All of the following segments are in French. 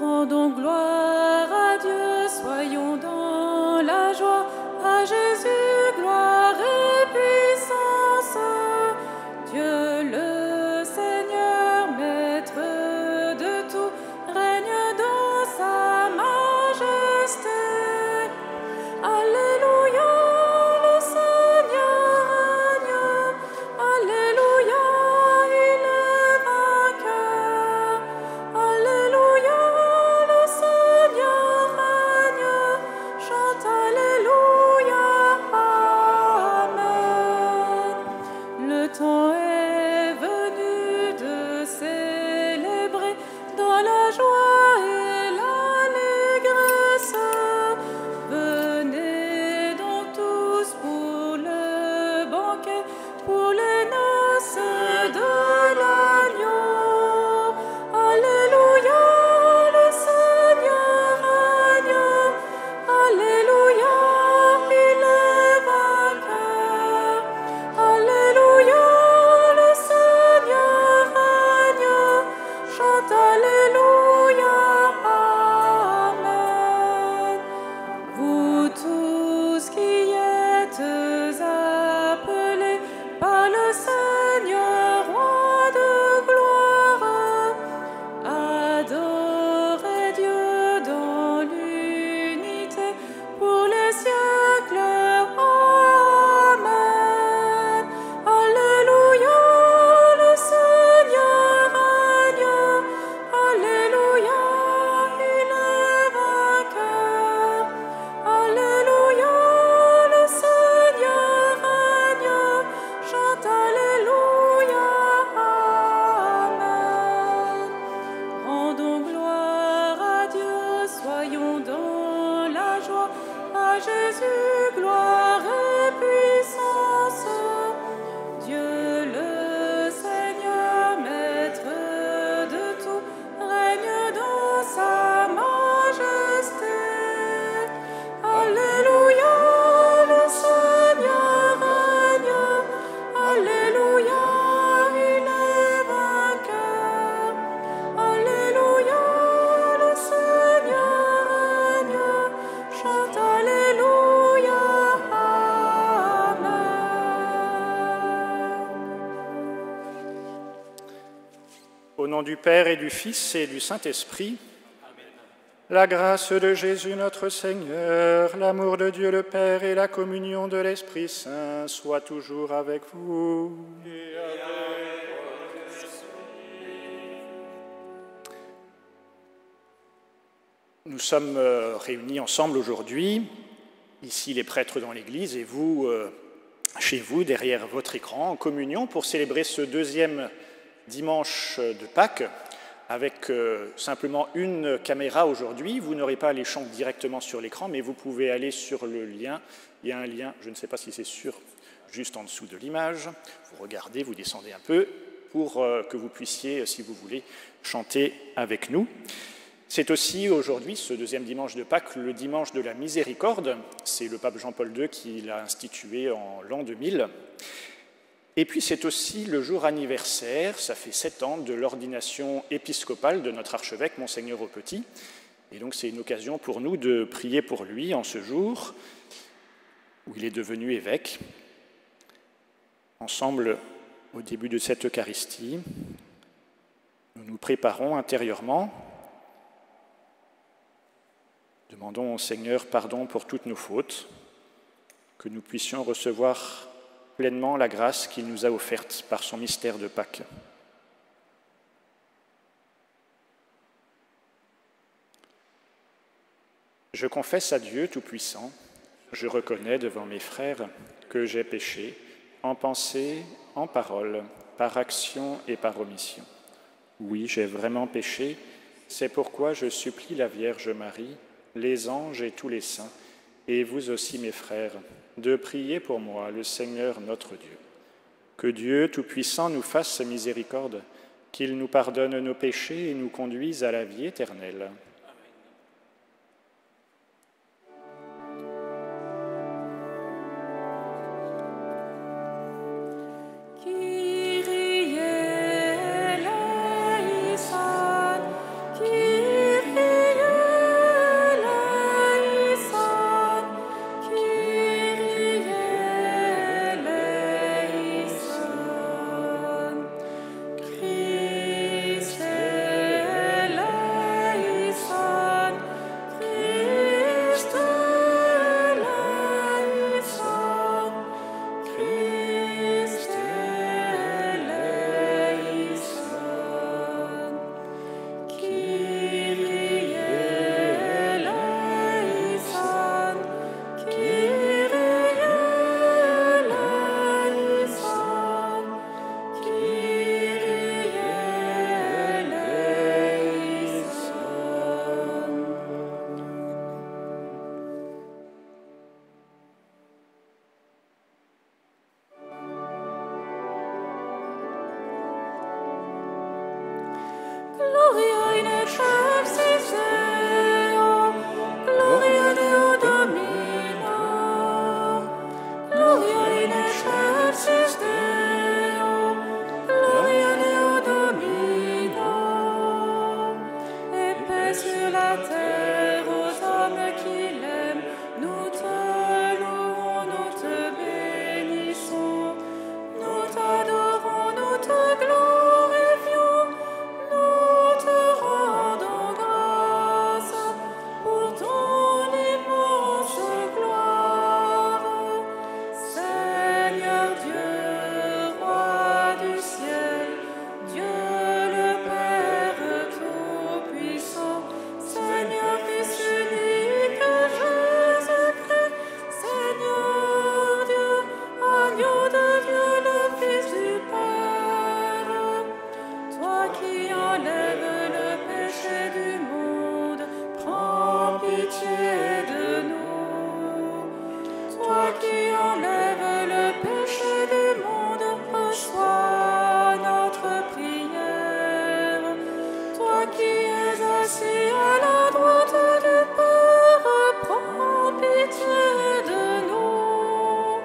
Rendons gloire à Dieu, soyons dans la joie, à Jésus, gloire et puissance. Dieu le Seigneur, maître de tout, règne dans sa majesté. Alléluia, le Seigneur règne. Alléluia, il est vainqueur. Alléluia, le Seigneur règne. Chante Alléluia, Amen. Le temps est venu de célébrer dans la joie et l'allégresse. Venez donc tous pour le banquet, pour les noces de l'agneau. Alléluia, le Seigneur règne. Alléluia, il est vainqueur. Alléluia, le Seigneur règne. Chante Alléluia, Amen. Vous tous qui êtes appelés par le Seigneur, roi de gloire, adorez Dieu dans l'unité pour les siècles. Amen. Alléluia, le Seigneur règne. Alléluia, il est vainqueur. Alléluia, le Seigneur règne. Chante Alléluia, Amen. Rendons gloire à Dieu, soyons dans la joie, à Jésus, gloire et puissance. Dieu le Seigneur, maître de tout, règne dans sa majesté. Alléluia, le Seigneur règne. Alléluia, il est vainqueur. Alléluia, le Seigneur règne. Chante Alléluia, Amen. Au nom du Père et du Fils et du Saint-Esprit, la grâce de Jésus notre Seigneur, l'amour de Dieu le Père et la communion de l'Esprit Saint soient toujours avec vous. Nous sommes réunis ensemble aujourd'hui, ici les prêtres dans l'Église et vous, chez vous, derrière votre écran, en communion pour célébrer ce deuxième dimanche de Pâques, avec simplement une caméra aujourd'hui. Vous n'aurez pas les chants directement sur l'écran, mais vous pouvez aller sur le lien. Il y a un lien, je ne sais pas si c'est sûr, juste en dessous de l'image. Vous regardez, vous descendez un peu pour que vous puissiez, si vous voulez, chanter avec nous. C'est aussi aujourd'hui, ce deuxième dimanche de Pâques, le dimanche de la miséricorde. C'est le pape Jean-Paul II qui l'a institué en l'an 2000. Et puis c'est aussi le jour anniversaire, ça fait 7 ans, de l'ordination épiscopale de notre archevêque, Monseigneur Aupetit. Et donc c'est une occasion pour nous de prier pour lui en ce jour où il est devenu évêque. Ensemble, au début de cette Eucharistie, nous nous préparons intérieurement. Demandons au Seigneur pardon pour toutes nos fautes, que nous puissions recevoir pleinement la grâce qu'il nous a offerte par son mystère de Pâques. Je confesse à Dieu Tout-Puissant, je reconnais devant mes frères que j'ai péché en pensée, en parole, par action et par omission. Oui, j'ai vraiment péché, c'est pourquoi je supplie la Vierge Marie, les anges et tous les saints, et vous aussi mes frères, de prier pour moi le Seigneur notre Dieu. Que Dieu Tout-Puissant nous fasse miséricorde, qu'il nous pardonne nos péchés et nous conduise à la vie éternelle. Kyrie eleison, Kyrie sur la terre aux hommes qu'il aime. Nous te louons, nous te bénissons, nous t'adorons, nous te glorifions, nous te rendons grâce pour ton immense gloire. Seigneur Dieu, roi du ciel, Dieu le Père Tout-Puissant, Seigneur Fils unique, Jésus-Christ, Seigneur Dieu, agneau de Dieu, le Fils du Père, toi qui enlèves le péché du monde, prends pitié de nous. Toi qui enlèves le péché du monde, reçois notre prière. Toi qui es assis à la droite du Père, prends pitié de nous.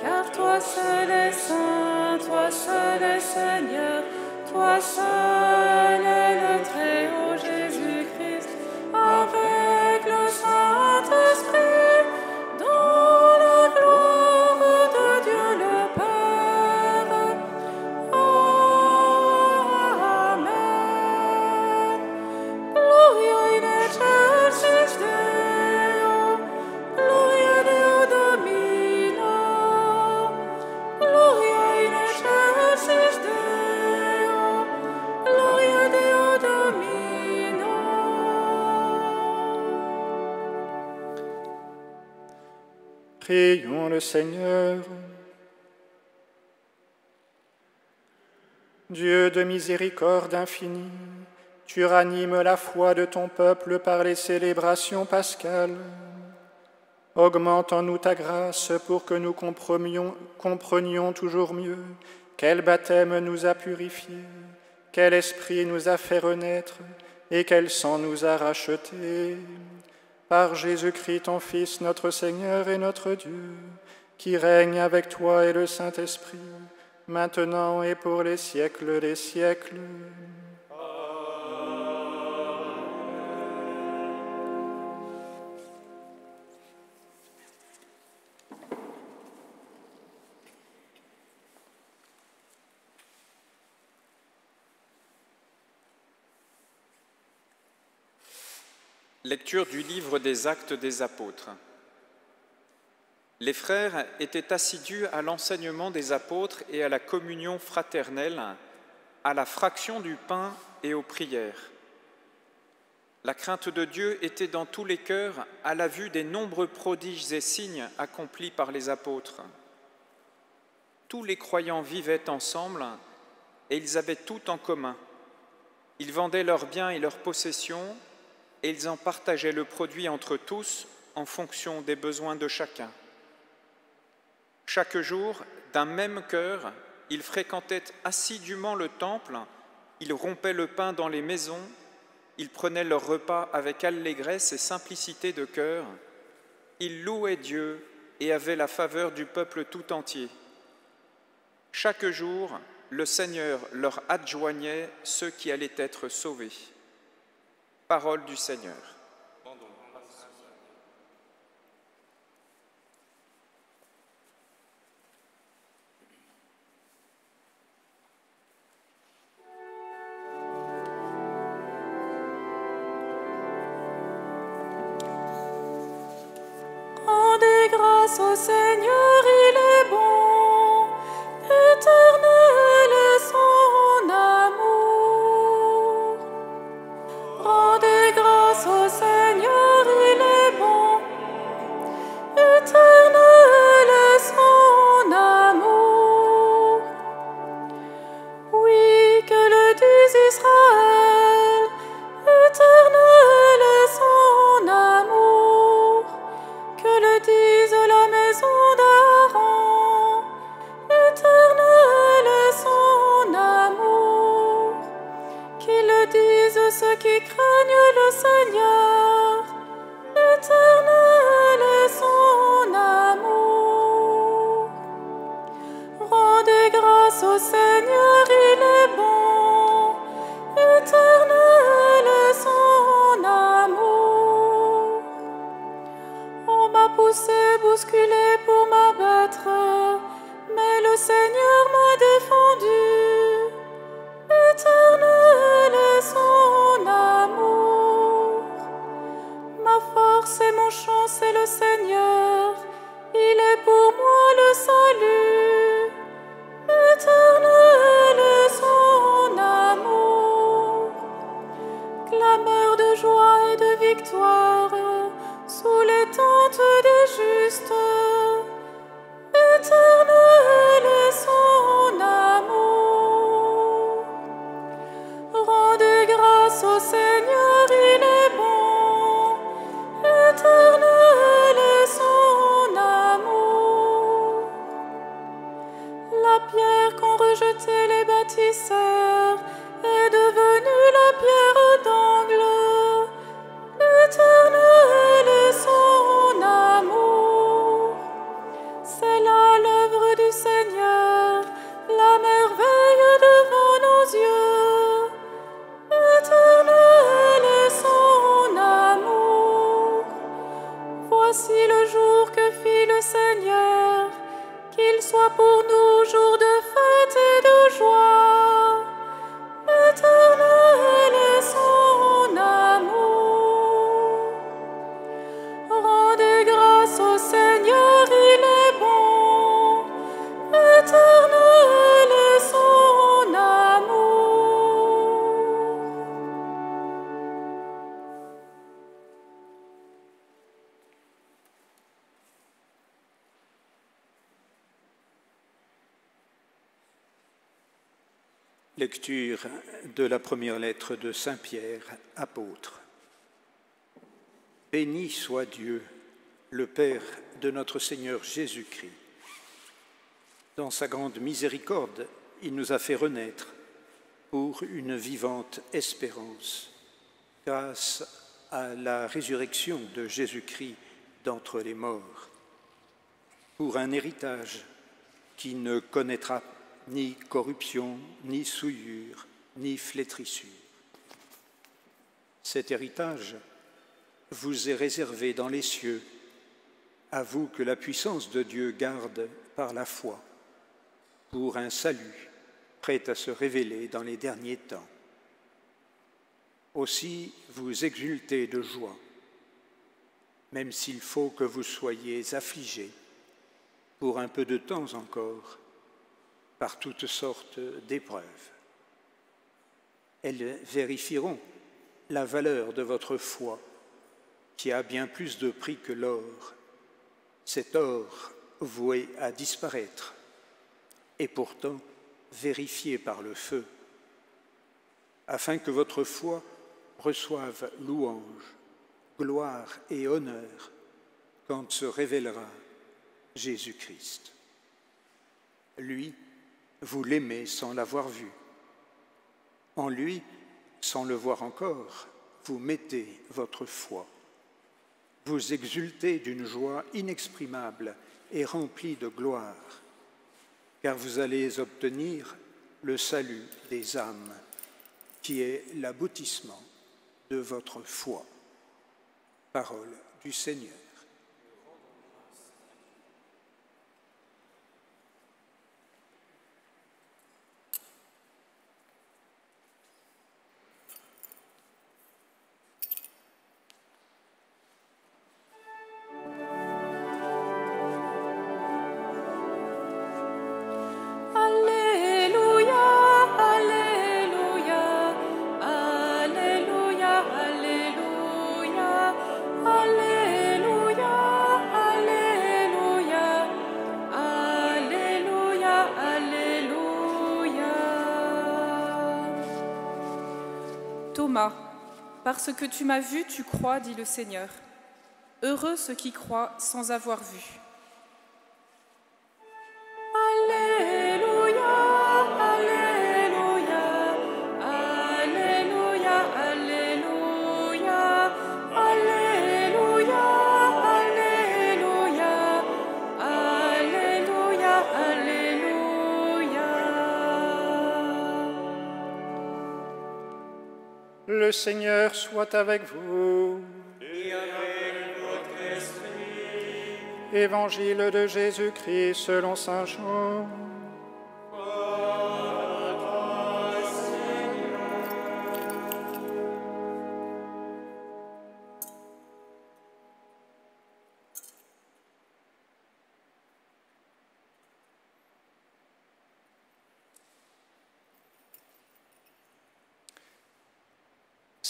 Car toi seul es saint, toi seul es Seigneur, toi seul est le Très-Haut Jésus-Christ, avec le Saint-Esprit, dans la gloire de Dieu le Père. Amen. Gloria in excelsis Deo, Gloria Deo Domino, Gloria in excelsis Deo, Gloria Deo Domino. Prions le Seigneur. Dieu de miséricorde infinie, tu ranimes la foi de ton peuple par les célébrations pascales. Augmente en nous ta grâce pour que nous comprenions toujours mieux quel baptême nous a purifiés, quel esprit nous a fait renaître et quel sang nous a rachetés. Par Jésus-Christ, ton Fils, notre Seigneur et notre Dieu, qui règne avec toi et le Saint-Esprit, maintenant et pour les siècles des siècles. Lecture du livre des Actes des Apôtres. Les frères étaient assidus à l'enseignement des apôtres et à la communion fraternelle, à la fraction du pain et aux prières. La crainte de Dieu était dans tous les cœurs à la vue des nombreux prodiges et signes accomplis par les apôtres. Tous les croyants vivaient ensemble et ils avaient tout en commun. Ils vendaient leurs biens et leurs possessions et ils en partageaient le produit entre tous en fonction des besoins de chacun. Chaque jour, d'un même cœur, ils fréquentaient assidûment le temple, ils rompaient le pain dans les maisons, ils prenaient leur repas avec allégresse et simplicité de cœur, ils louaient Dieu et avaient la faveur du peuple tout entier. Chaque jour, le Seigneur leur adjoignait ceux qui allaient être sauvés. Parole du Seigneur. Rendez grâce au Seigneur, il est bon, éternel est son amour. Rendez grâce au Seigneur, il est bon, éternel est son amour. Oui, que le dise Israël, éternel est son amour. Que le dise la maison d'Aaron. c'est mon chant, c'est le Seigneur. Il est pour moi le salut. Éternel est son amour. Clameur de joie et de victoire sous les tentes des justes. Éternel est son amour. Rendez grâce au Seigneur, il est bon. Éternel est son amour. La pierre qu'ont rejetée les bâtisseurs est devenue la pierre d'angle. Éternel est son amour. C'est là l'œuvre du Seigneur, la merveille devant nos yeux. Éternel est son amour. Voici le jour que fit le Seigneur, qu'il soit pour nous jour de fête et de joie. Éternel est son amour. Rendez grâce au Seigneur, il est bon. Éternel est son amour. Lecture de la première lettre de Saint Pierre, apôtre. Béni soit Dieu, le Père de notre Seigneur Jésus-Christ. Dans sa grande miséricorde, il nous a fait renaître pour une vivante espérance, grâce à la résurrection de Jésus-Christ d'entre les morts, pour un héritage qui ne connaîtra ni corruption, ni souillure, ni flétrissure. Cet héritage vous est réservé dans les cieux, à vous que la puissance de Dieu garde par la foi, pour un salut prêt à se révéler dans les derniers temps. Aussi vous exultez de joie, même s'il faut que vous soyez affligés pour un peu de temps encore, par toutes sortes d'épreuves. Elles vérifieront la valeur de votre foi, qui a bien plus de prix que l'or, cet or voué à disparaître, et pourtant vérifié par le feu, afin que votre foi reçoive louange, gloire et honneur quand se révélera Jésus-Christ. Lui, vous l'aimez sans l'avoir vu. En lui, sans le voir encore, vous mettez votre foi. Vous exultez d'une joie inexprimable et remplie de gloire, car vous allez obtenir le salut des âmes, qui est l'aboutissement de votre foi. Parole du Seigneur. Thomas, parce que tu m'as vu, tu crois, dit le Seigneur. Heureux ceux qui croient sans avoir vu. Alléluia, Alléluia, Alléluia, Alléluia, Alléluia, Alléluia, Alléluia, Alléluia. Le Seigneur soit avec vous. Et avec votre esprit. Évangile de Jésus-Christ selon saint Jean.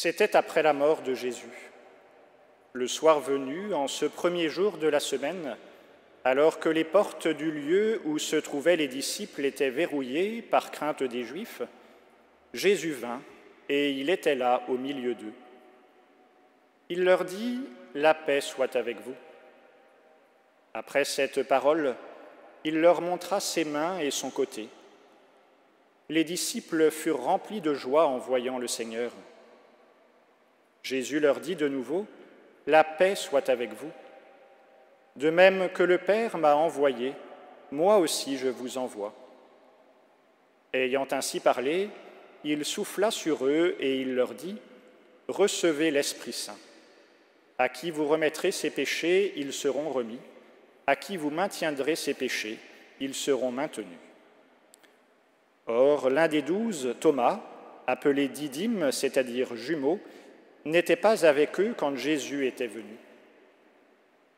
C'était après la mort de Jésus. Le soir venu, en ce premier jour de la semaine, alors que les portes du lieu où se trouvaient les disciples étaient verrouillées par crainte des Juifs, Jésus vint et il était là au milieu d'eux. Il leur dit « La paix soit avec vous ». Après cette parole, il leur montra ses mains et son côté. Les disciples furent remplis de joie en voyant le Seigneur. Jésus leur dit de nouveau « La paix soit avec vous ». De même que le Père m'a envoyé, moi aussi je vous envoie. Ayant ainsi parlé, il souffla sur eux et il leur dit « Recevez l'Esprit Saint. À qui vous remettrez ses péchés, ils seront remis. À qui vous maintiendrez ses péchés, ils seront maintenus. » Or, l'un des 12, Thomas, appelé Didyme, c'est-à-dire jumeau, n'était pas avec eux quand Jésus était venu.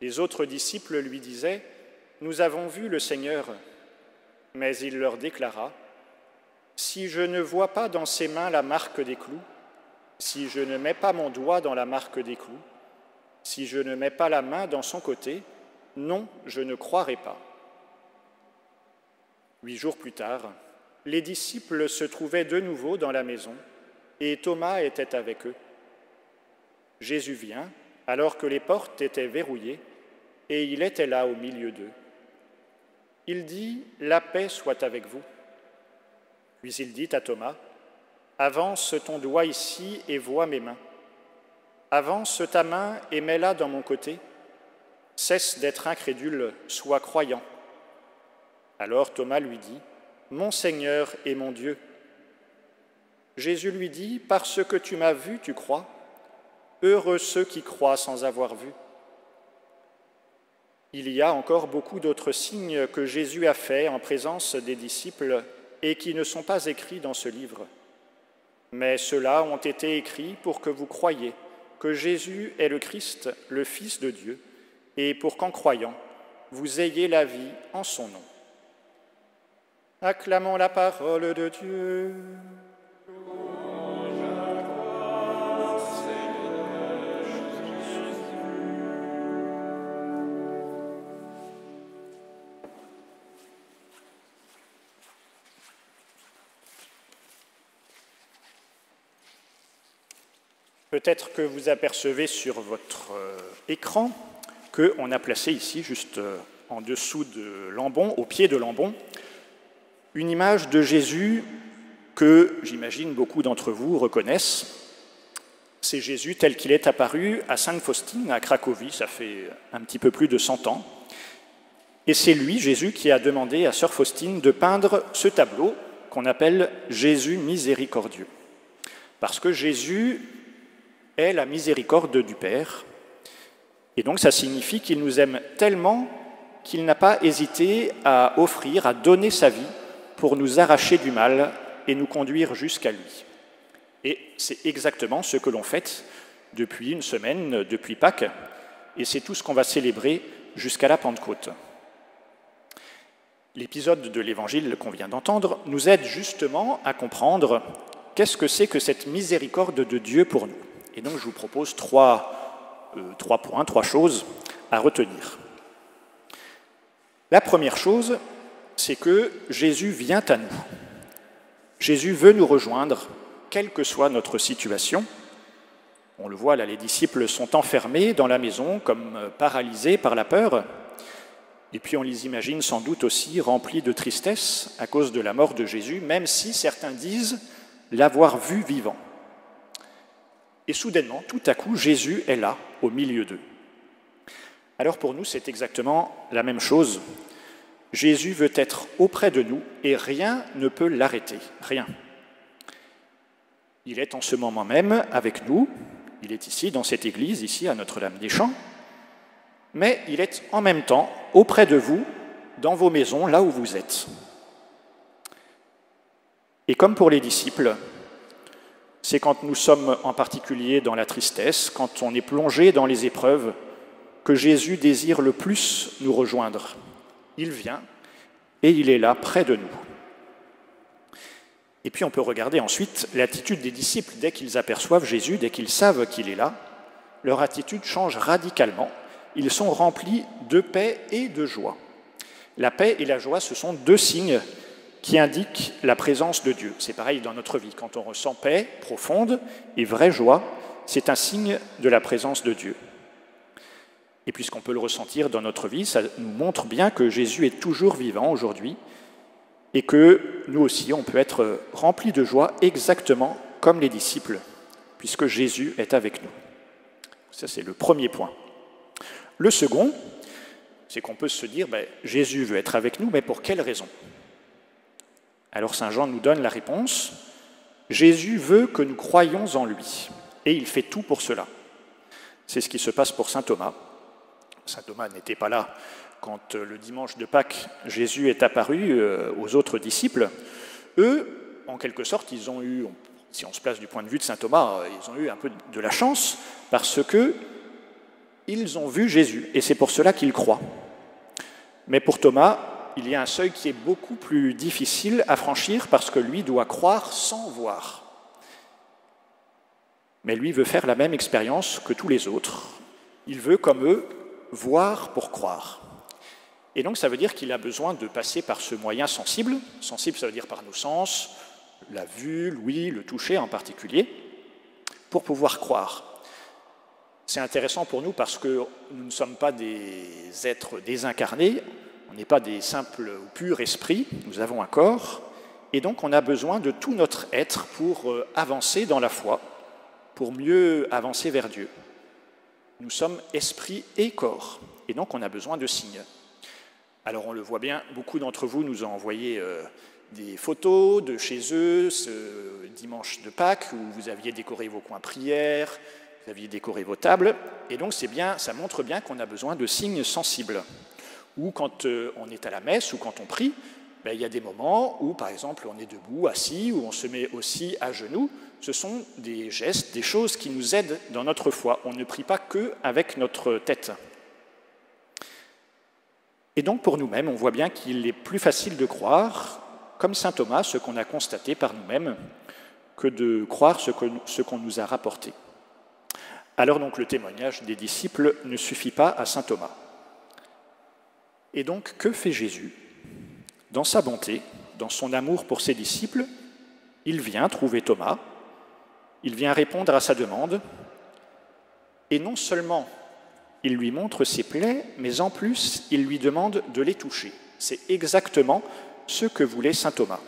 Les autres disciples lui disaient « Nous avons vu le Seigneur ». Mais il leur déclara « Si je ne vois pas dans ses mains la marque des clous, si je ne mets pas mon doigt dans la marque des clous, si je ne mets pas la main dans son côté, non, je ne croirai pas. » 8 jours plus tard, les disciples se trouvaient de nouveau dans la maison et Thomas était avec eux. Jésus vient, alors que les portes étaient verrouillées, et il était là au milieu d'eux. Il dit « La paix soit avec vous ». Puis il dit à Thomas « Avance ton doigt ici et vois mes mains. Avance ta main et mets-la dans mon côté. Cesse d'être incrédule, sois croyant. » Alors Thomas lui dit « Mon Seigneur et mon Dieu ». Jésus lui dit « Parce que tu m'as vu, tu crois. Heureux ceux qui croient sans avoir vu. » Il y a encore beaucoup d'autres signes que Jésus a faits en présence des disciples et qui ne sont pas écrits dans ce livre. Mais ceux-là ont été écrits pour que vous croyiez que Jésus est le Christ, le Fils de Dieu, et pour qu'en croyant, vous ayez la vie en son nom. Acclamons la parole de Dieu. Peut-être que vous apercevez sur votre écran qu'on a placé ici, juste en dessous de l'ambon, au pied de l'ambon, une image de Jésus que j'imagine beaucoup d'entre vous reconnaissent. C'est Jésus tel qu'il est apparu à Sainte-Faustine, à Cracovie, ça fait un petit peu plus de 100 ans. Et c'est lui, Jésus, qui a demandé à sœur Faustine de peindre ce tableau qu'on appelle Jésus miséricordieux. Parce que Jésus est la miséricorde du Père. Et donc ça signifie qu'il nous aime tellement qu'il n'a pas hésité à offrir, à donner sa vie pour nous arracher du mal et nous conduire jusqu'à lui. Et c'est exactement ce que l'on fête depuis une semaine, depuis Pâques, et c'est tout ce qu'on va célébrer jusqu'à la Pentecôte. L'épisode de l'Évangile qu'on vient d'entendre nous aide justement à comprendre qu'est-ce que c'est que cette miséricorde de Dieu pour nous. Et donc je vous propose trois points, trois choses à retenir. La première chose, c'est que Jésus vient à nous. Jésus veut nous rejoindre, quelle que soit notre situation. On le voit là, les disciples sont enfermés dans la maison comme paralysés par la peur. Et puis on les imagine sans doute aussi remplis de tristesse à cause de la mort de Jésus, même si certains disent l'avoir vu vivant. Et soudainement, tout à coup, Jésus est là, au milieu d'eux. Alors pour nous, c'est exactement la même chose. Jésus veut être auprès de nous et rien ne peut l'arrêter, rien. Il est en ce moment même avec nous, il est ici, dans cette église, ici à Notre-Dame-des-Champs, mais il est en même temps auprès de vous, dans vos maisons, là où vous êtes. Et comme pour les disciples, c'est quand nous sommes en particulier dans la tristesse, quand on est plongé dans les épreuves, que Jésus désire le plus nous rejoindre. Il vient et il est là près de nous. Et puis on peut regarder ensuite l'attitude des disciples dès qu'ils aperçoivent Jésus, dès qu'ils savent qu'il est là. Leur attitude change radicalement. Ils sont remplis de paix et de joie. La paix et la joie, ce sont deux signes qui indiquent la présence de Dieu. C'est pareil dans notre vie. Quand on ressent paix profonde et vraie joie, c'est un signe de la présence de Dieu. Et puisqu'on peut le ressentir dans notre vie, ça nous montre bien que Jésus est toujours vivant aujourd'hui et que nous aussi, on peut être remplis de joie exactement comme les disciples, puisque Jésus est avec nous. Ça, c'est le premier point. Le second, c'est qu'on peut se dire, Jésus veut être avec nous, mais pour quelle raison? Alors Saint Jean nous donne la réponse. Jésus veut que nous croyions en lui, et il fait tout pour cela. C'est ce qui se passe pour saint Thomas. Saint Thomas n'était pas là quand le dimanche de Pâques, Jésus est apparu aux autres disciples. Eux, en quelque sorte, ils ont eu, si on se place du point de vue de saint Thomas, ils ont eu un peu de la chance parce qu'ils ont vu Jésus, et c'est pour cela qu'ils croient. Mais pour Thomas, il y a un seuil qui est beaucoup plus difficile à franchir parce que lui doit croire sans voir. Mais lui veut faire la même expérience que tous les autres. Il veut, comme eux, voir pour croire. Et donc ça veut dire qu'il a besoin de passer par ce moyen sensible. Sensible, ça veut dire par nos sens, la vue, l'ouïe, le toucher en particulier, pour pouvoir croire. C'est intéressant pour nous parce que nous ne sommes pas des êtres désincarnés, on n'est pas des simples ou purs esprits, nous avons un corps, et donc on a besoin de tout notre être pour avancer dans la foi, pour mieux avancer vers Dieu. Nous sommes esprit et corps, et donc on a besoin de signes. Alors on le voit bien, beaucoup d'entre vous nous ont envoyé des photos de chez eux, ce dimanche de Pâques, où vous aviez décoré vos coins prières, vous aviez décoré vos tables, et donc c'est bien, ça montre bien qu'on a besoin de signes sensibles. Ou quand on est à la messe, ou quand on prie, il y a des moments où, par exemple, on est debout, assis, ou on se met aussi à genoux. Ce sont des gestes, des choses qui nous aident dans notre foi. On ne prie pas qu'avec notre tête. Et donc, pour nous-mêmes, on voit bien qu'il est plus facile de croire, comme saint Thomas, ce qu'on a constaté par nous-mêmes, que de croire ce qu'on nous a rapporté. Alors donc, le témoignage des disciples ne suffit pas à saint Thomas. Et donc, que fait Jésus? Dans sa bonté, dans son amour pour ses disciples, il vient trouver Thomas, il vient répondre à sa demande, et non seulement il lui montre ses plaies, mais en plus, il lui demande de les toucher. C'est exactement ce que voulait saint Thomas.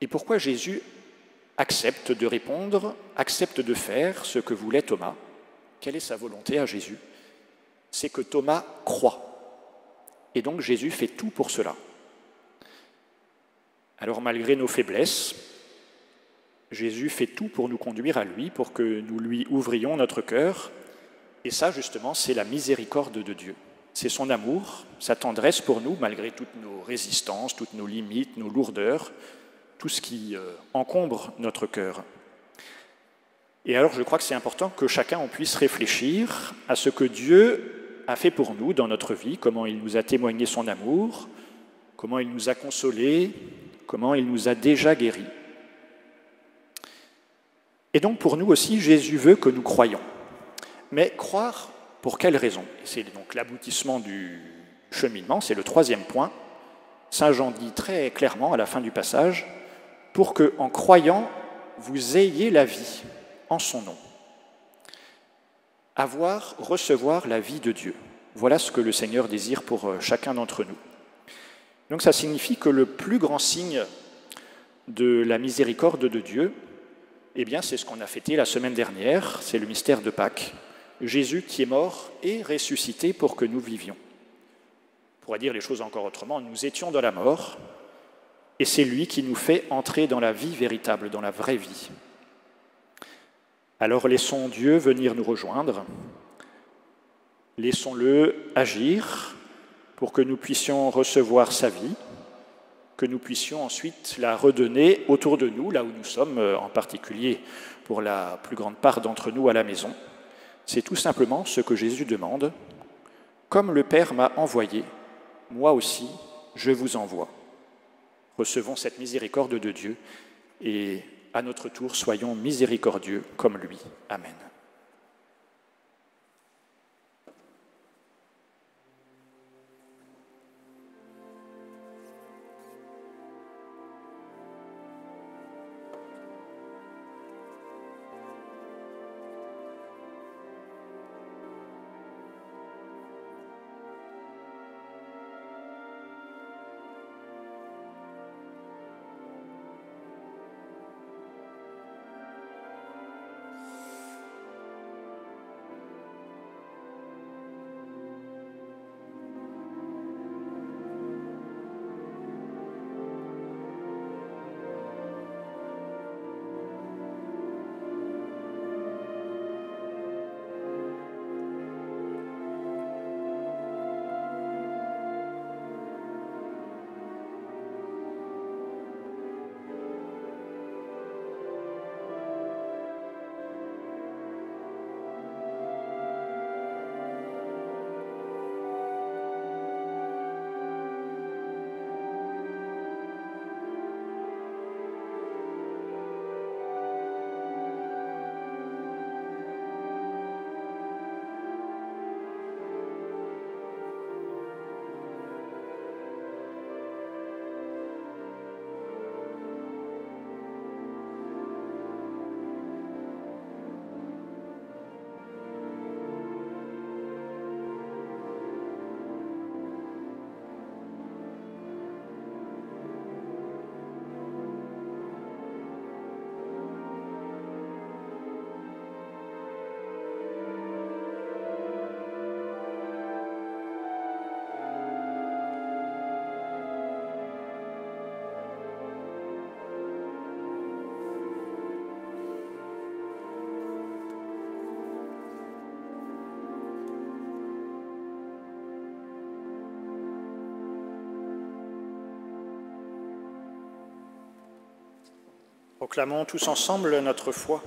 Et pourquoi Jésus accepte de répondre, accepte de faire ce que voulait Thomas? Quelle est sa volonté à Jésus? C'est que Thomas croit. Et donc Jésus fait tout pour cela. Alors malgré nos faiblesses, Jésus fait tout pour nous conduire à lui, pour que nous lui ouvrions notre cœur. Et ça, justement, c'est la miséricorde de Dieu. C'est son amour, sa tendresse pour nous, malgré toutes nos résistances, toutes nos limites, nos lourdeurs, tout ce qui encombre notre cœur. Et alors, je crois que c'est important que chacun on puisse réfléchir à ce que Dieu a fait pour nous dans notre vie, comment il nous a témoigné son amour, comment il nous a consolés, comment il nous a déjà guéris. Et donc pour nous aussi, Jésus veut que nous croyions. Mais croire pour quelle raison? C'est donc l'aboutissement du cheminement, c'est le troisième point. Saint Jean dit très clairement à la fin du passage, « Pour que, en croyant, vous ayez la vie en son nom. » Avoir, recevoir la vie de Dieu. Voilà ce que le Seigneur désire pour chacun d'entre nous. Donc ça signifie que le plus grand signe de la miséricorde de Dieu, eh bien c'est ce qu'on a fêté la semaine dernière, c'est le mystère de Pâques. Jésus qui est mort et ressuscité pour que nous vivions. On pourrait dire les choses encore autrement, nous étions dans la mort, et c'est lui qui nous fait entrer dans la vie véritable, dans la vraie vie. Alors laissons Dieu venir nous rejoindre, laissons-le agir pour que nous puissions recevoir sa vie, que nous puissions ensuite la redonner autour de nous, là où nous sommes, en particulier pour la plus grande part d'entre nous à la maison. C'est tout simplement ce que Jésus demande. Comme le Père m'a envoyé, moi aussi, je vous envoie. Recevons cette miséricorde de Dieu et à notre tour, soyons miséricordieux comme lui. Amen. Proclamons tous ensemble notre foi.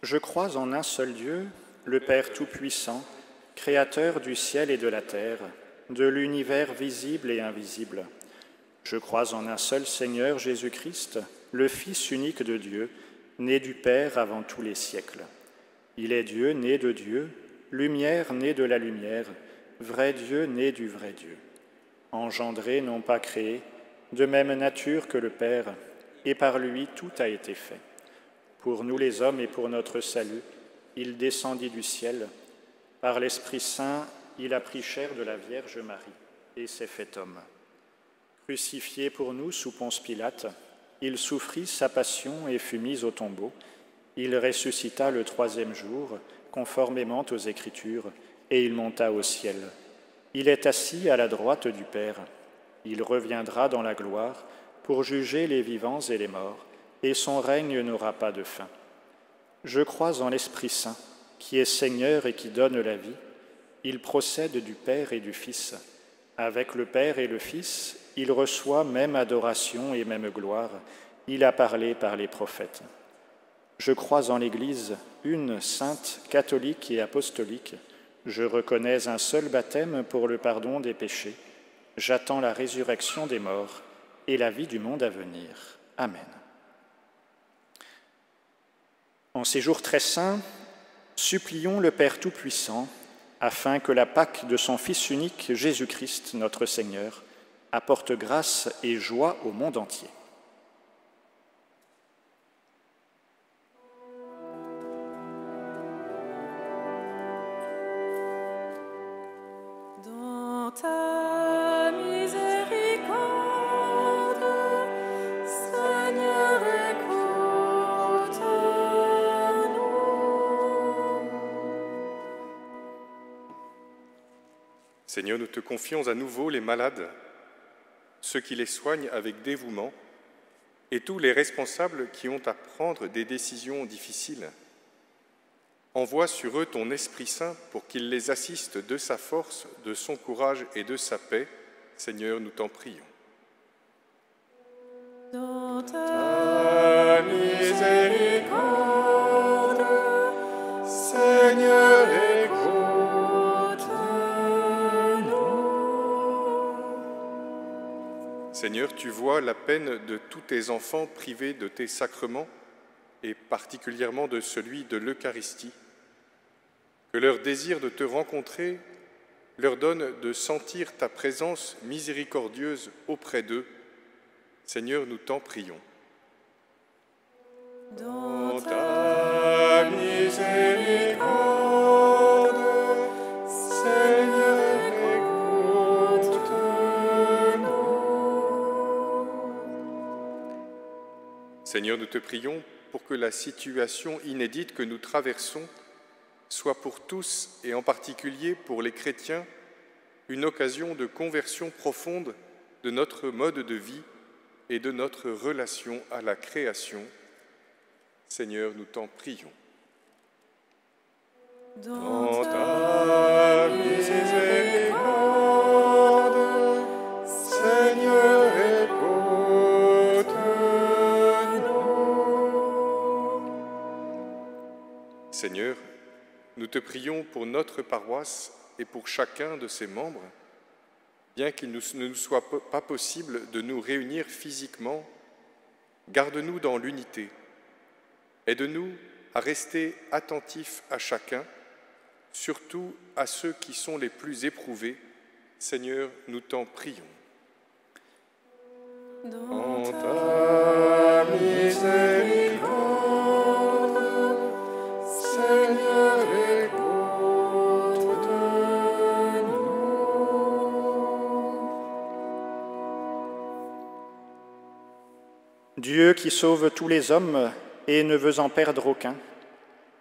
Je crois en un seul Dieu, le Père Tout-Puissant, Créateur du ciel et de la terre, de l'univers visible et invisible. Je crois en un seul Seigneur Jésus-Christ, le Fils unique de Dieu, né du Père avant tous les siècles. Il est Dieu, né de Dieu, lumière née de la lumière, vrai Dieu, né du vrai Dieu. Engendré, non pas créé, de même nature que le Père, et par lui tout a été fait. Pour nous les hommes et pour notre salut, il descendit du ciel. Par l'Esprit Saint, il a pris chair de la Vierge Marie et s'est fait homme. Crucifié pour nous sous Ponce Pilate, il souffrit sa passion et fut mis au tombeau. Il ressuscita le troisième jour, conformément aux Écritures, et il monta au ciel. Il est assis à la droite du Père. Il reviendra dans la gloire pour juger les vivants et les morts, et son règne n'aura pas de fin. Je crois en l'Esprit Saint, qui est Seigneur et qui donne la vie. Il procède du Père et du Fils. Avec le Père et le Fils, il reçoit même adoration et même gloire. Il a parlé par les prophètes. Je crois en l'Église, une, sainte, catholique et apostolique. Je reconnais un seul baptême pour le pardon des péchés. J'attends la résurrection des morts et la vie du monde à venir. Amen. En ces jours très saints, supplions le Père Tout-Puissant afin que la Pâque de son Fils unique, Jésus-Christ, notre Seigneur, apporte grâce et joie au monde entier. Dans ta miséricorde, Seigneur, écoute-nous. Seigneur, nous te confions à nouveau les malades, ceux qui les soignent avec dévouement, et tous les responsables qui ont à prendre des décisions difficiles. Envoie sur eux ton Esprit Saint pour qu'il les assiste de sa force, de son courage et de sa paix. Seigneur, nous t'en prions. Dans ta miséricorde, Seigneur, écoute-nous. Seigneur, tu vois la peine de tous tes enfants privés de tes sacrements, et particulièrement de celui de l'Eucharistie. Que leur désir de te rencontrer leur donne de sentir ta présence miséricordieuse auprès d'eux. Seigneur, nous t'en prions. Dans ta miséricorde, Seigneur, écoute-nous. Seigneur, nous te prions pour que la situation inédite que nous traversons soit pour tous, et en particulier pour les chrétiens, une occasion de conversion profonde de notre mode de vie et de notre relation à la création. Seigneur, nous t'en prions. Dans ta miséricorde, Seigneur, écoute-nous. Seigneur, nous te prions pour notre paroisse et pour chacun de ses membres, bien qu'il ne nous soit pas possible de nous réunir physiquement, garde-nous dans l'unité. Aide-nous à rester attentifs à chacun, surtout à ceux qui sont les plus éprouvés. Seigneur, nous t'en prions. Dans ta miséricorde, Seigneur, écoute-nous. Dieu qui sauve tous les hommes et ne veut en perdre aucun,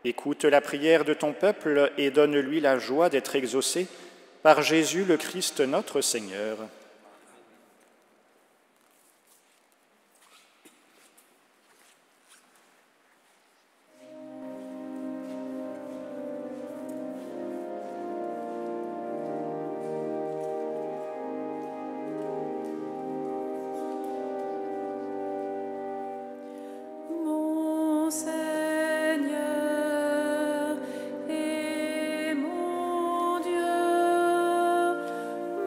écoute la prière de ton peuple et donne-lui la joie d'être exaucé par Jésus le Christ notre Seigneur. Mon Seigneur et mon Dieu,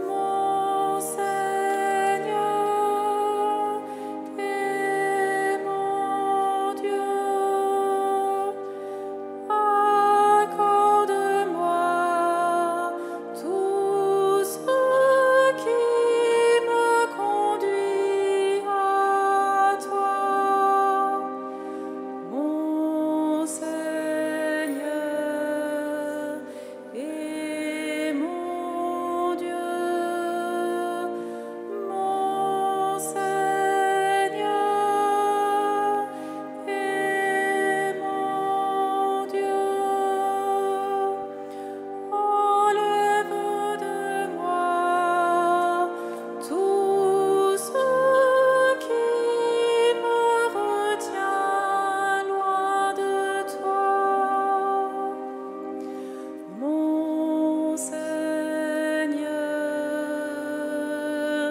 mon Seigneur et mon Dieu, accorde-moi tout ce qui me conduit à toi. Mon Seigneur et mon Dieu, mon Seigneur et mon Dieu, enlève de moi tout ce qui me retient loin de toi. Mon Seigneur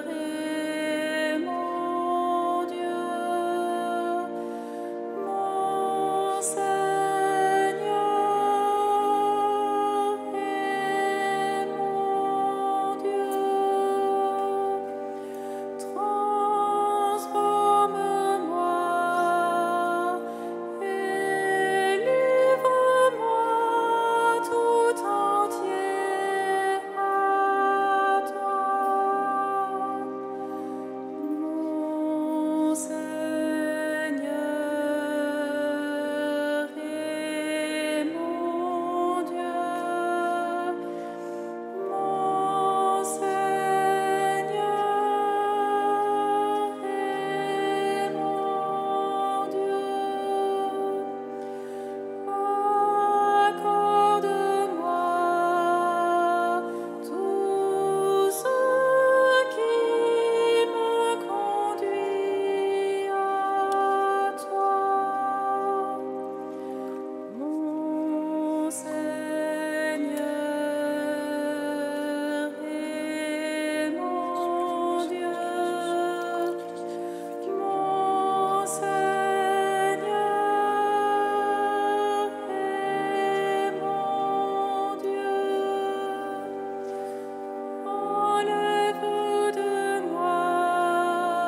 et mon Dieu, mon Seigneur et mon Dieu, transforme-moi et livre-moi tout entier à toi. Mon Seigneur et mon Dieu, mon Seigneur et mon Dieu, accorde-moi tout ce qui me conduit à toi. Mon Seigneur et mon Dieu, mon Seigneur et mon Dieu, enlève de moi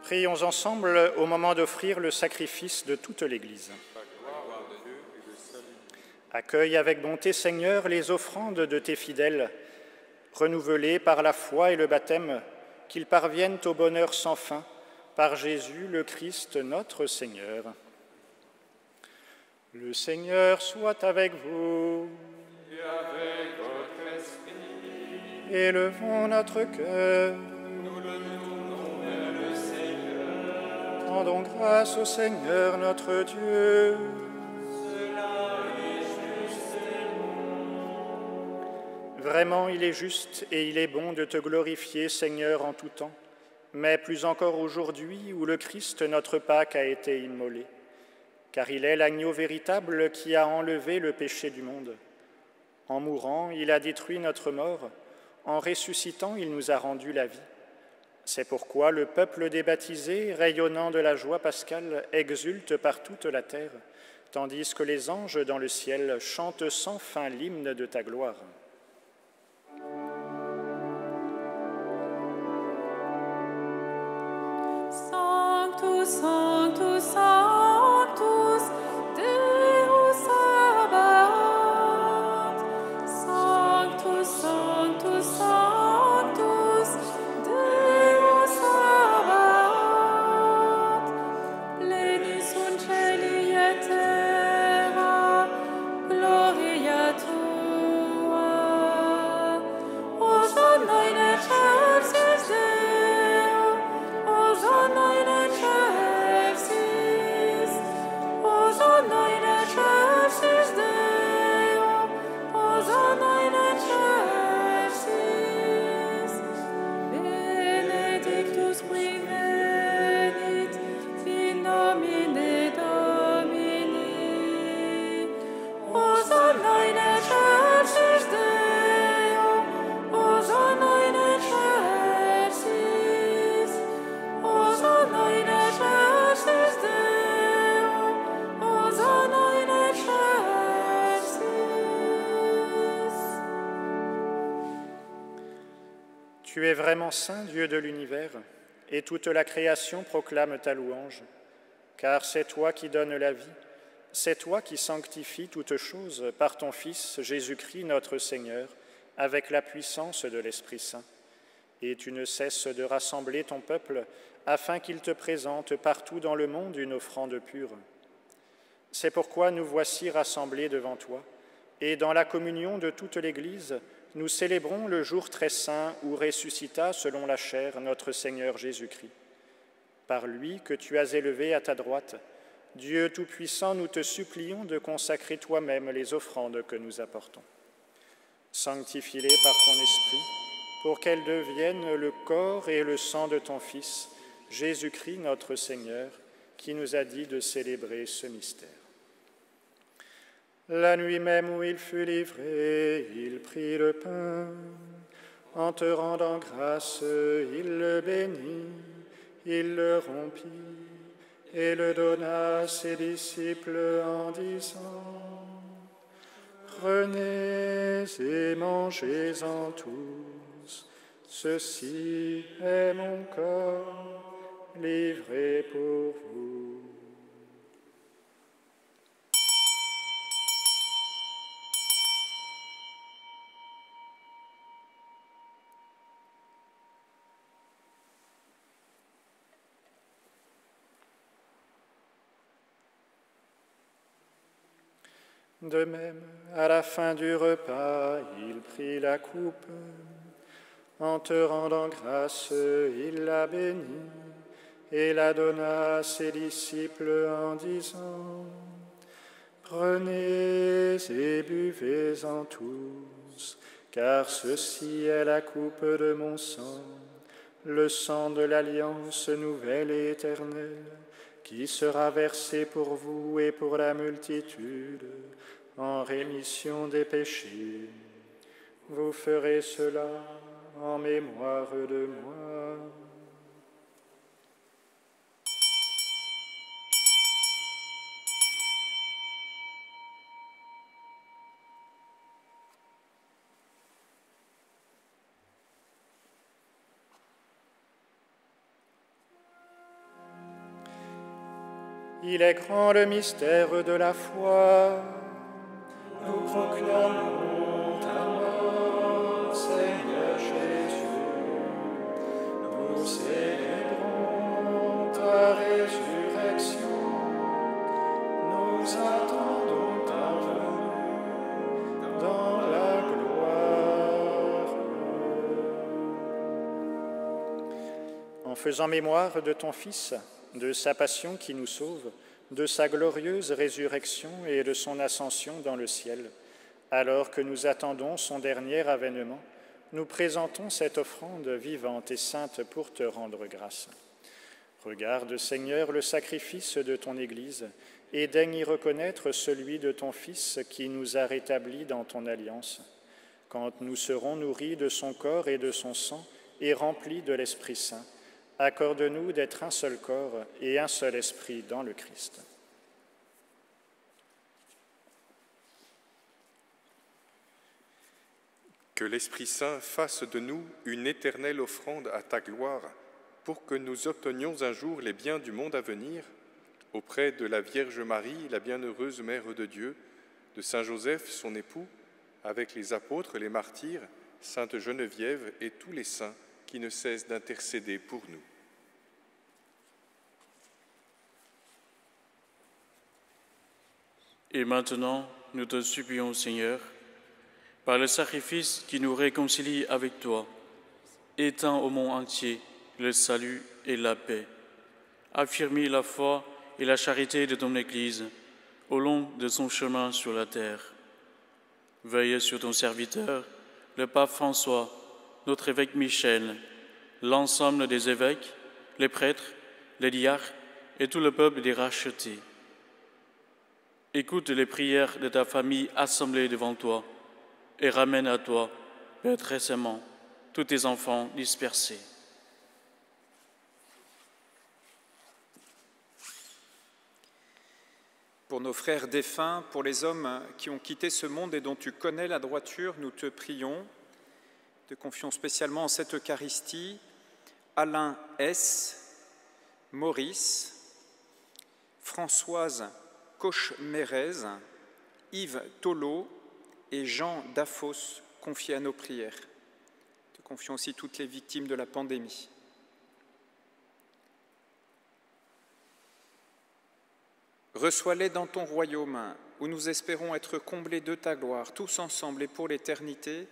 Prions ensemble au moment d'offrir le sacrifice de toute l'Église. Accueille avec bonté, Seigneur, les offrandes de tes fidèles, renouvelées par la foi et le baptême, qu'ils parviennent au bonheur sans fin, par Jésus le Christ, notre Seigneur. Le Seigneur soit avec vous. Et avec votre esprit. Élevons notre cœur. Nous le tournons vers le Seigneur. Rendons grâce au Seigneur notre Dieu. Cela est juste et bon. Vraiment, il est juste et il est bon de te glorifier, Seigneur, en tout temps, mais plus encore aujourd'hui où le Christ, notre Pâque, a été immolé. Car il est l'agneau véritable qui a enlevé le péché du monde. En mourant, il a détruit notre mort. En ressuscitant, il nous a rendu la vie. C'est pourquoi le peuple des baptisés, rayonnant de la joie pascale, exulte par toute la terre, tandis que les anges dans le ciel chantent sans fin l'hymne de ta gloire. Sanctus, Sanctus, Sanctus, Deus Sabaoth. Sanctus, Sanctus, Sanctus, Deus Sabaoth. Pleni sunt celi et terra, gloria tua. Tu es vraiment saint, Dieu de l'univers, et toute la création proclame ta louange, car c'est toi qui donnes la vie, c'est toi qui sanctifies toutes choses par ton Fils Jésus-Christ notre Seigneur, avec la puissance de l'Esprit Saint. Et tu ne cesses de rassembler ton peuple afin qu'il te présente partout dans le monde une offrande pure. C'est pourquoi nous voici rassemblés devant toi, et dans la communion de toute l'Église, nous célébrons le jour très saint où ressuscita selon la chair notre Seigneur Jésus-Christ. Par lui que tu as élevé à ta droite, Dieu Tout-Puissant, nous te supplions de consacrer toi-même les offrandes que nous apportons. Sanctifie-les par ton Esprit, pour qu'elles deviennent le corps et le sang de ton Fils, Jésus-Christ notre Seigneur, qui nous a dit de célébrer ce mystère. La nuit même où il fut livré, il prit le pain. En te rendant grâce, il le bénit, il le rompit et le donna à ses disciples en disant : « Prenez et mangez-en tous, ceci est mon corps livré pour vous. » De même, à la fin du repas, il prit la coupe. En te rendant grâce, il la bénit et la donna à ses disciples en disant : « Prenez et buvez-en tous, car ceci est la coupe de mon sang, le sang de l'alliance nouvelle et éternelle, qui sera versé pour vous et pour la multitude, en rémission des péchés. Vous ferez cela en mémoire de moi. » Il est grand le mystère de la foi. Nous proclamons ta mort, Seigneur Jésus. Nous célébrons ta résurrection. Nous attendons ta venue dans la gloire. En faisant mémoire de ton Fils, de sa passion qui nous sauve, de sa glorieuse résurrection et de son ascension dans le ciel, alors que nous attendons son dernier avènement, nous présentons cette offrande vivante et sainte pour te rendre grâce. Regarde, Seigneur, le sacrifice de ton Église et daigne y reconnaître celui de ton Fils qui nous a rétablis dans ton alliance. Quand nous serons nourris de son corps et de son sang et remplis de l'Esprit Saint, accorde-nous d'être un seul corps et un seul esprit dans le Christ. Que l'Esprit Saint fasse de nous une éternelle offrande à ta gloire, pour que nous obtenions un jour les biens du monde à venir, auprès de la Vierge Marie, la bienheureuse Mère de Dieu, de Saint Joseph, son époux, avec les apôtres, les martyrs, Sainte Geneviève et tous les saints qui ne cessent d'intercéder pour nous. Et maintenant, nous te supplions, Seigneur, par le sacrifice qui nous réconcilie avec toi, étends au monde entier le salut et la paix. Affirme la foi et la charité de ton Église au long de son chemin sur la terre. Veille sur ton serviteur, le pape François, notre évêque Michel, l'ensemble des évêques, les prêtres, les diacres et tout le peuple des rachetés. Écoute les prières de ta famille assemblée devant toi et ramène à toi, Père très aimant, tous tes enfants dispersés. Pour nos frères défunts, pour les hommes qui ont quitté ce monde et dont tu connais la droiture, nous te prions. Te confions spécialement en cette Eucharistie Alain S., Maurice, Françoise Coche-Mérez, Yves Tolo et Jean Daphos, confiés à nos prières. Te confions aussi toutes les victimes de la pandémie. Reçois-les dans ton royaume, où nous espérons être comblés de ta gloire, tous ensemble et pour l'éternité,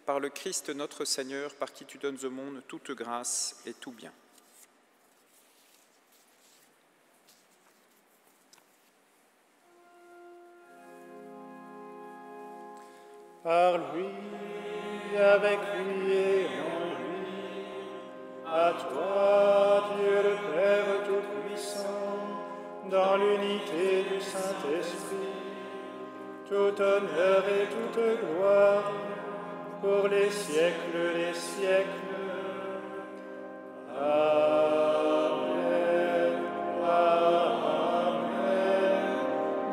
par le Christ notre Seigneur, par qui tu donnes au monde toute grâce et tout bien. Par lui, avec lui et en lui, à toi, Dieu le Père Tout-Puissant, dans l'unité du Saint-Esprit, tout honneur et toute gloire, pour les siècles des siècles. Amen. Amen.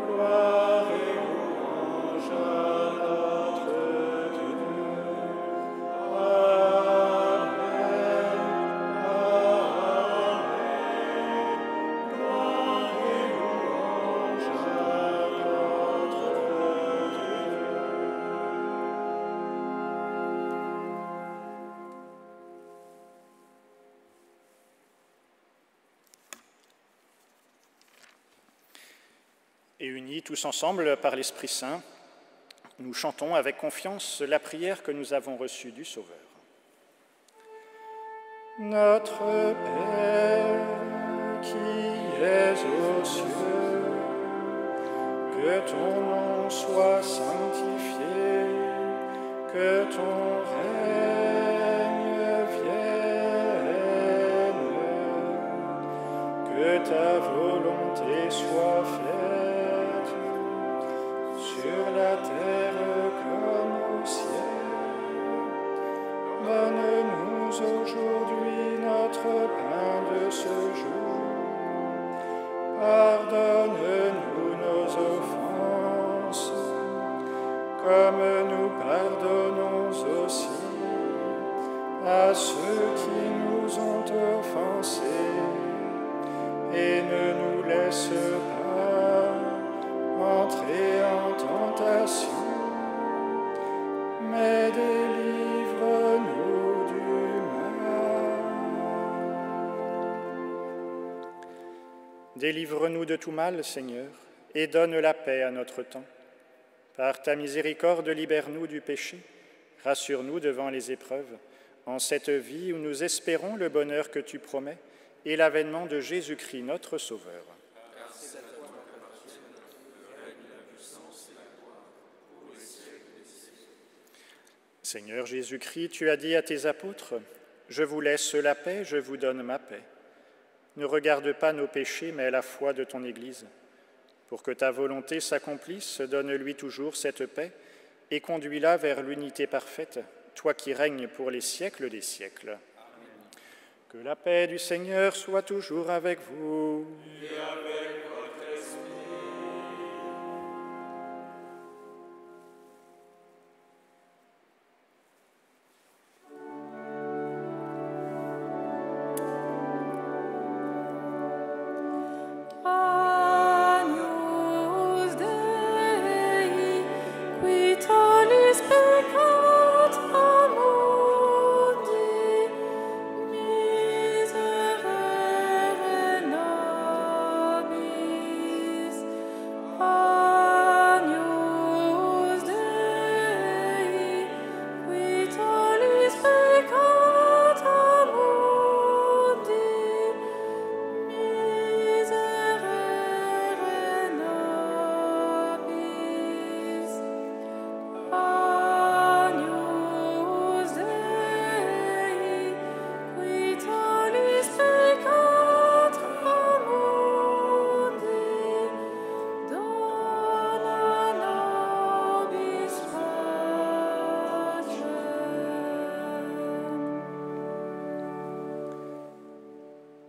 Gloire et louange à notre Dieu. Amen. Amen. Gloire et louange à notre Dieu. Et unis tous ensemble par l'Esprit Saint, nous chantons avec confiance la prière que nous avons reçue du Sauveur. Notre Père qui es aux cieux, que ton nom soit sanctifié, que ton règne vienne, que ta volonté soit faite sur la terre comme au ciel. Donne-nous aujourd'hui notre pain de ce jour. Pardonne-nous nos offenses, comme nous pardonnons aussi à ceux qui nous ont offensés. Et ne nous laisse pas entrer en tentation, mais délivre-nous du mal. Délivre-nous de tout mal, Seigneur, et donne la paix à notre temps. Par ta miséricorde, libère-nous du péché, rassure-nous devant les épreuves, en cette vie où nous espérons le bonheur que tu promets et l'avènement de Jésus-Christ, notre Sauveur. Seigneur Jésus-Christ, tu as dit à tes apôtres, « Je vous laisse la paix, je vous donne ma paix. » Ne regarde pas nos péchés, mais la foi de ton Église. Pour que ta volonté s'accomplisse, donne-lui toujours cette paix et conduis-la vers l'unité parfaite, toi qui règnes pour les siècles des siècles. Amen. Que la paix du Seigneur soit toujours avec vous. Et avec votre esprit.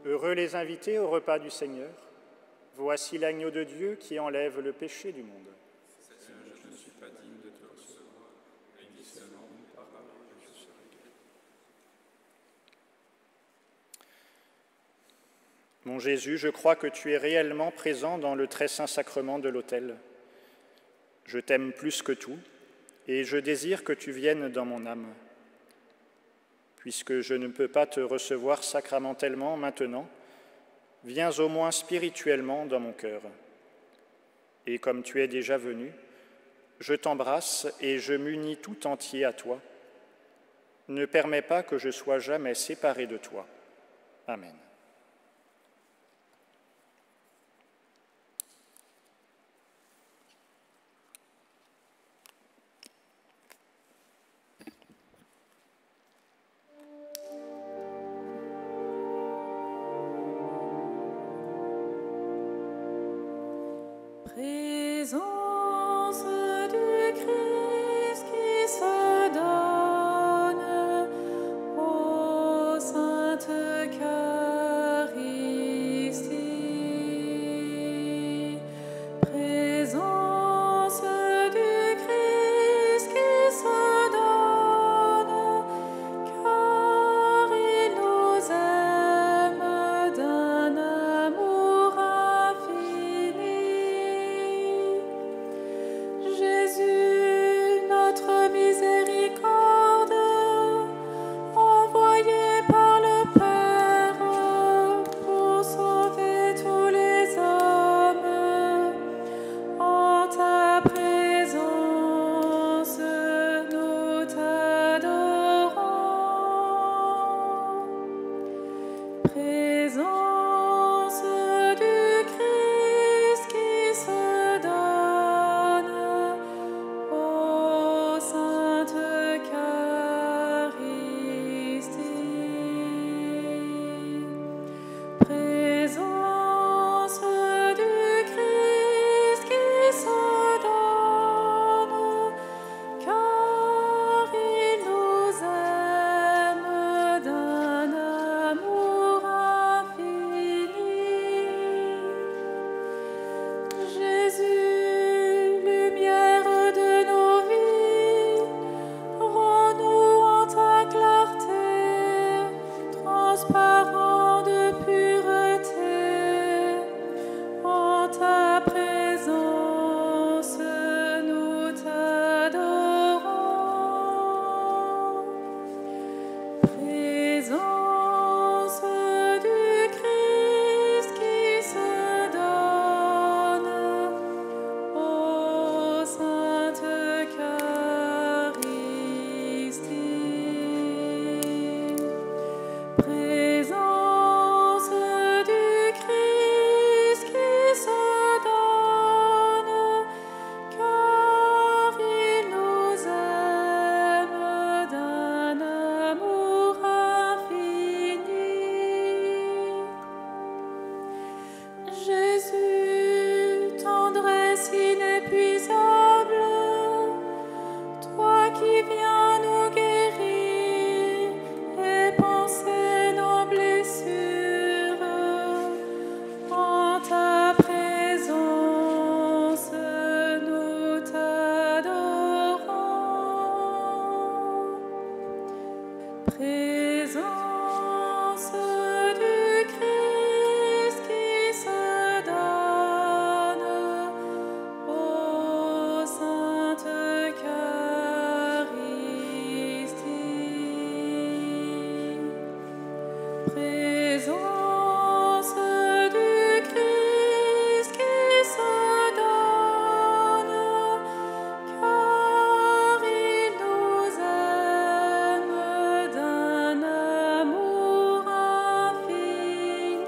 Heureux les invités au repas du Seigneur. Voici l'agneau de Dieu qui enlève le péché du monde. Seigneur, je ne suis pas digne de te recevoir, mais dis seulement une parole et je serai guéri. Mon Jésus, je crois que tu es réellement présent dans le très saint sacrement de l'autel. Je t'aime plus que tout et je désire que tu viennes dans mon âme. Puisque je ne peux pas te recevoir sacramentellement maintenant, viens au moins spirituellement dans mon cœur. Et comme tu es déjà venu, je t'embrasse et je m'unis tout entier à toi. Ne permets pas que je sois jamais séparé de toi. Amen. Présence du Christ qui se donne ô Sainte Eucharistie. Présence du Christ qui se donne, car il nous aime d'un amour infini. Jésus, notre miséricorde, envoyé par le Père pour sauver tous les hommes, en ta présence nous t'adorons. Présence du Christ qui se donne, ô Sainte Eucharistie. Présence du Christ qui se donne, car il nous aime d'un amour infini. Jésus, lumière de nos vies, rends-nous en ta clarté, transparent de pureté. En ta présence, nous t'adorons. Présence du Christ qui se donne, ô Sainte Eucharistie. Présence du Christ qui se donne, car il nous aime d'un amour infini. Jésus, tendresse inépuisable, toi qui viens nous guérir et penser nos blessures, en ta présence nous t'adorons. Présence du Christ qui se donne, ô Sainte Eucharistie. Présence du Christ qui se donne, car il nous aime d'un amour infini.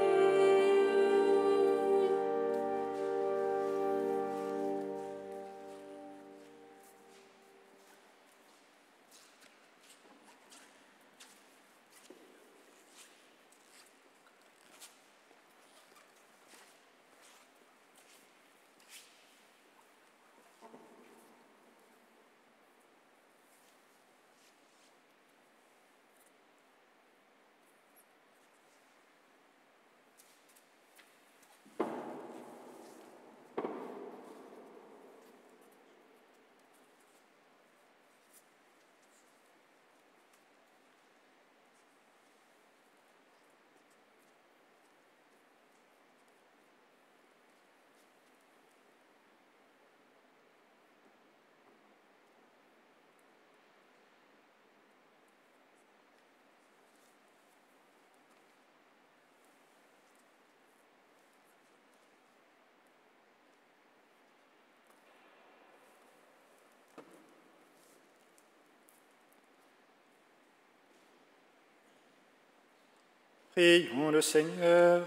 Prions le Seigneur.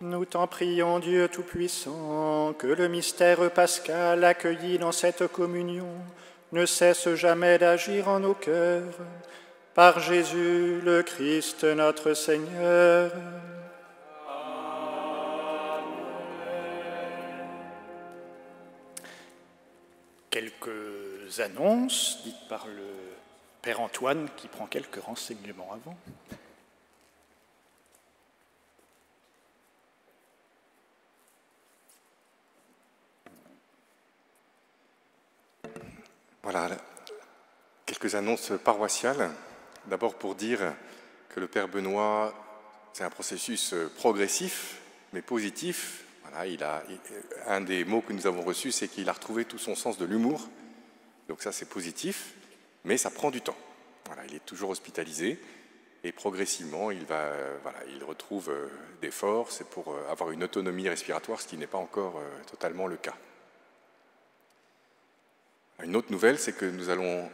Nous t'en prions, Dieu Tout-Puissant, que le mystère pascal accueilli dans cette communion ne cesse jamais d'agir en nos cœurs. Par Jésus, le Christ, notre Seigneur. Quelques annonces dites par le Père Antoine qui prend quelques renseignements avant. Voilà, quelques annonces paroissiales. D'abord pour dire que le Père Benoît, c'est un processus progressif, mais positif. Voilà, un des mots que nous avons reçus, c'est qu'il a retrouvé tout son sens de l'humour. Donc ça, c'est positif, mais ça prend du temps. Voilà, il est toujours hospitalisé et progressivement, il retrouve des forces pour avoir une autonomie respiratoire, ce qui n'est pas encore totalement le cas. Une autre nouvelle, c'est que nous allons,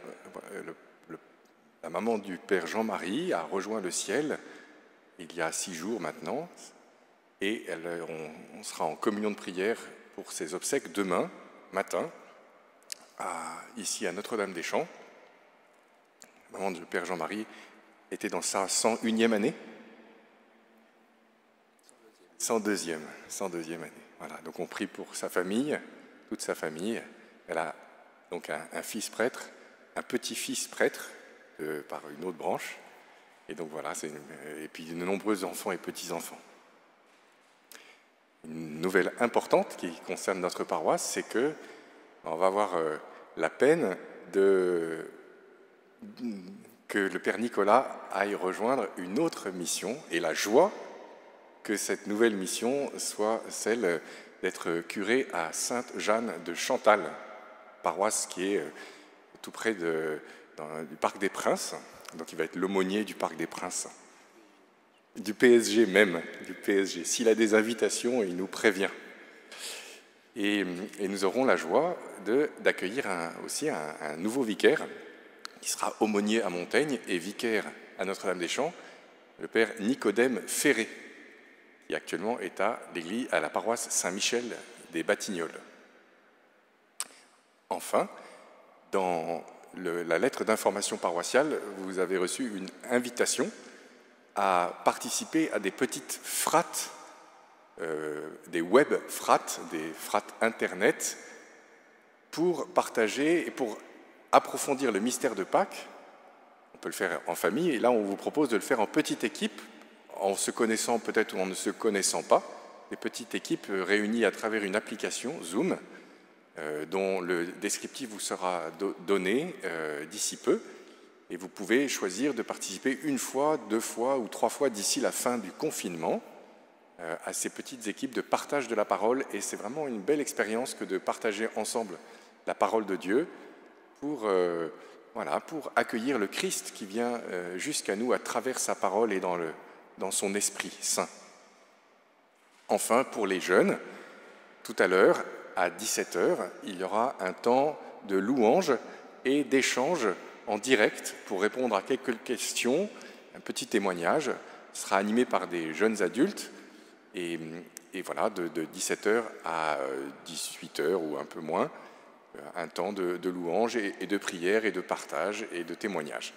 la maman du Père Jean-Marie a rejoint le ciel il y a 6 jours maintenant, et on sera en communion de prière pour ses obsèques demain matin, ici à Notre-Dame-des-Champs. La maman du Père Jean-Marie était dans sa 101e année. 102e année. Voilà, donc on prie pour sa famille, toute sa famille. Elle a donc un fils prêtre, un petit-fils prêtre par une autre branche, et donc voilà, et puis de nombreux enfants et petits-enfants. Une nouvelle importante qui concerne notre paroisse, c'est que on va avoir la peine que le Père Nicolas aille rejoindre une autre mission, et la joie que cette nouvelle mission soit celle d'être curé à Sainte-Jeanne de Chantal, paroisse qui est tout près du Parc des Princes, donc il va être l'aumônier du Parc des Princes, du PSG même, du PSG. S'il a des invitations, il nous prévient. Et nous aurons la joie d'accueillir aussi un nouveau vicaire, qui sera aumônier à Montaigne et vicaire à Notre-Dame-des-Champs, le Père Nicodème Ferré, qui actuellement est à la paroisse Saint-Michel des Batignolles. Enfin, dans la lettre d'information paroissiale, vous avez reçu une invitation à participer à des petites frates, des web frates, des frates internet, pour partager et pour approfondir le mystère de Pâques. On peut le faire en famille, et là on vous propose de le faire en petite équipe, en se connaissant peut-être ou en ne se connaissant pas, des petites équipes réunies à travers une application Zoom, dont le descriptif vous sera donné d'ici peu, et vous pouvez choisir de participer 1 fois, 2 fois ou 3 fois d'ici la fin du confinement à ces petites équipes de partage de la parole, et c'est vraiment une belle expérience que de partager ensemble la parole de Dieu pour accueillir le Christ qui vient jusqu'à nous à travers sa parole et dans son Esprit Saint. Enfin, pour les jeunes, tout à l'heure, à 17h, il y aura un temps de louange et d'échange en direct pour répondre à quelques questions. Un petit témoignage sera animé par des jeunes adultes, et voilà, de 17h à 18h ou un peu moins, un temps de louange et de prière et de partage et de témoignage.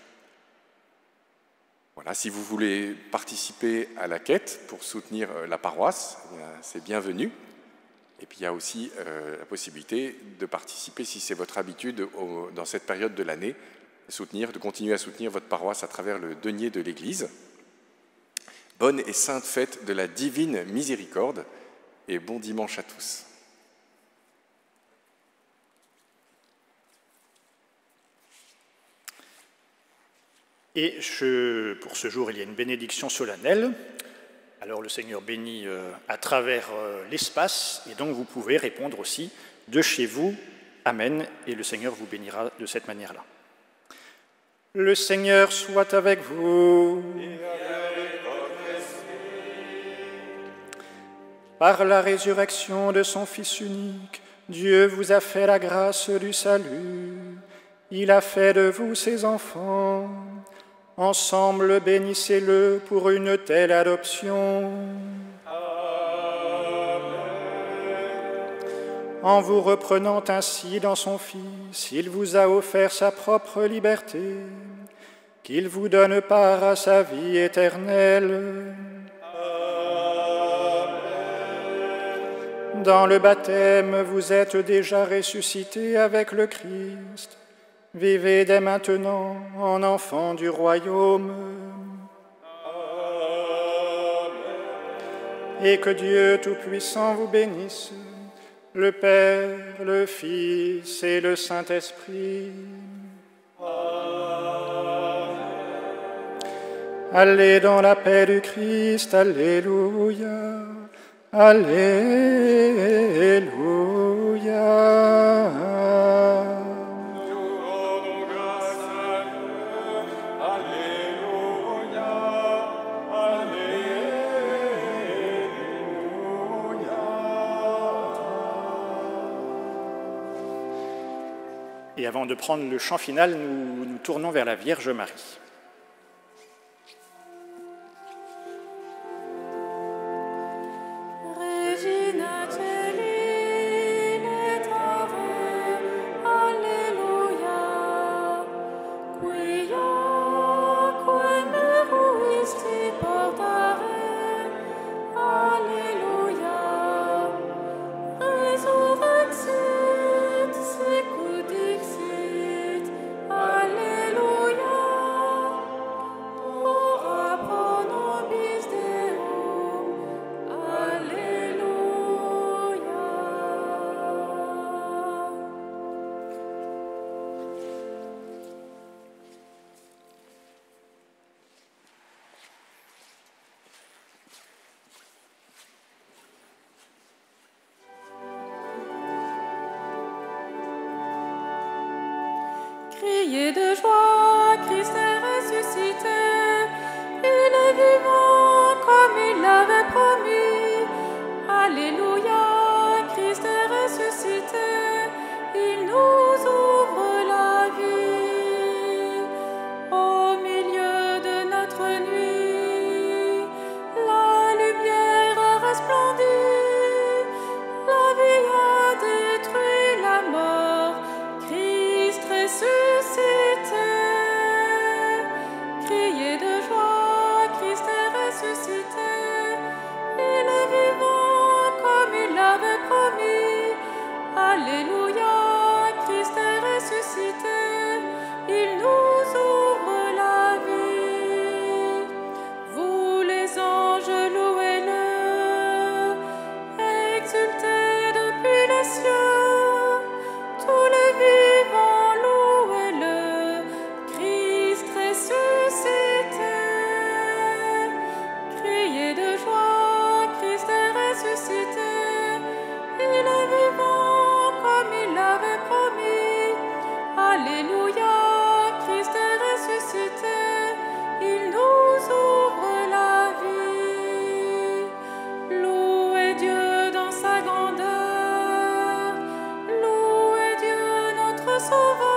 Voilà, si vous voulez participer à la quête pour soutenir la paroisse, c'est bienvenu. Et puis il y a aussi la possibilité de participer, si c'est votre habitude, dans cette période de l'année, de continuer à soutenir votre paroisse à travers le denier de l'Église. Bonne et sainte fête de la divine miséricorde, et bon dimanche à tous. Et pour ce jour, il y a une bénédiction solennelle. Alors le Seigneur bénit à travers l'espace, et donc vous pouvez répondre aussi de chez vous, Amen, et le Seigneur vous bénira de cette manière-là. Le Seigneur soit avec vous. Par la résurrection de son Fils unique, Dieu vous a fait la grâce du salut. Il a fait de vous ses enfants. Ensemble, bénissez-le pour une telle adoption. En vous reprenant ainsi dans son Fils, il vous a offert sa propre liberté, qu'il vous donne part à sa vie éternelle. Dans le baptême, vous êtes déjà ressuscités avec le Christ. Vivez dès maintenant en enfants du royaume. Et que Dieu Tout-Puissant vous bénisse, le Père, le Fils et le Saint-Esprit. Allez dans la paix du Christ, alléluia, alléluia. Et avant de prendre le chant final, nous nous tournons vers la Vierge Marie. Criez de joie, Christ est ressuscité, il est vivant comme il l'avait promis. Alléluia, Christ est ressuscité, il nous ouvre la vie. Au milieu de notre nuit, la lumière a resplendi, la vie a détruit la mort, Christ ressuscité. Criez de joie, Christ est ressuscité, il est vivant comme il l'avait promis. Alléluia, Christ est ressuscité, il nous ouvre la vie. Vous les anges, louez-le, exultez depuis les cieux, tous les vivants, louez-le, Christ ressuscité. Criez de joie, Christ est ressuscité, il est vivant comme il l'avait promis. Alléluia, Christ est ressuscité, il nous ouvre la vie. Louez Dieu dans sa grandeur, louez Dieu notre Sauveur.